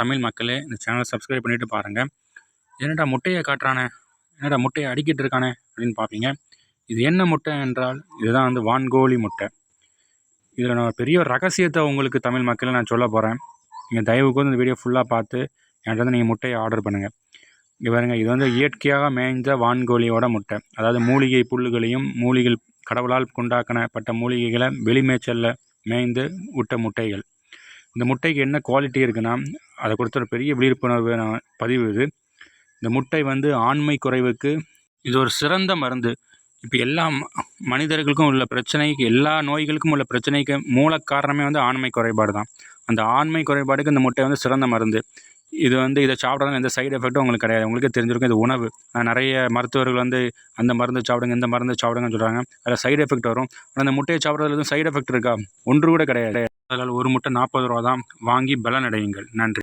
தமிழ் மக்களே, இந்த சேனலை சப்ஸ்கிரைப் பண்ணிட்டு பாருங்கள். என்னடா முட்டையை காட்டுறானே, என்னடா முட்டையை அடிக்கிட்டு இருக்கானே அப்படின்னு பார்ப்பீங்க. இது என்ன முட்டை என்றால் இதுதான் வந்து வான்கோழி முட்டை. இதில் நான் பெரிய ஒரு ரகசியத்தை உங்களுக்கு தமிழ் மக்களை நான் சொல்ல போகிறேன். நீங்கள் தயவுக்கு இந்த வீடியோ ஃபுல்லாக பார்த்து என்கிட்ட வந்து நீங்கள் முட்டையை ஆர்டர் பண்ணுங்கள். இங்கே பாருங்கள், இது வந்து இயற்கையாக மேய்ந்த வான்கோழியோட முட்டை. அதாவது மூலிகை புல்லுகளையும் கடவுளால் கொண்டாக்கப்பட்ட மூலிகைகளை வெளிமேய்ச்சலில் மேய்ந்து விட்ட முட்டைகள். இந்த முட்டைக்கு என்ன குவாலிட்டி இருக்குன்னா, அதை கொடுத்த ஒரு பெரிய விழிப்புணர்வு பதிவு இது. இந்த முட்டை வந்து ஆண்மை குறைவுக்கு இது ஒரு சிறந்த மருந்து. இப்போ எல்லா மனிதர்களுக்கும் உள்ள பிரச்சனைக்கு, எல்லா நோய்களுக்கும் உள்ள பிரச்சனைக்கு மூல காரணமே வந்து ஆண்மை குறைபாடு தான். அந்த ஆண்மை குறைபாடுக்கு இந்த முட்டை வந்து சிறந்த மருந்து. இது வந்து இதை சாப்பிட்றதுனால எந்த சைடு எஃபெக்ட்டும் உங்களுக்கு கிடையாது. உங்களுக்கே தெரிஞ்சிருக்கும், இது உணவு. நிறைய மருத்துவர்கள் வந்து அந்த மருந்து சாப்பிடுங்க, இந்த மருந்து சாப்பிடுங்கன்னு சொல்கிறாங்க. அதில் சைடு எஃபெக்ட் வரும். ஆனால் அந்த முட்டையை சாப்பிட்றதுல எதுவும் சைடு எஃபெக்ட் இருக்கா? ஒன்று கூட கிடையாது. அதனால் ஒரு முட்டை 40 ரூபா தான். வாங்கி பலனடையுங்கள். நன்றி.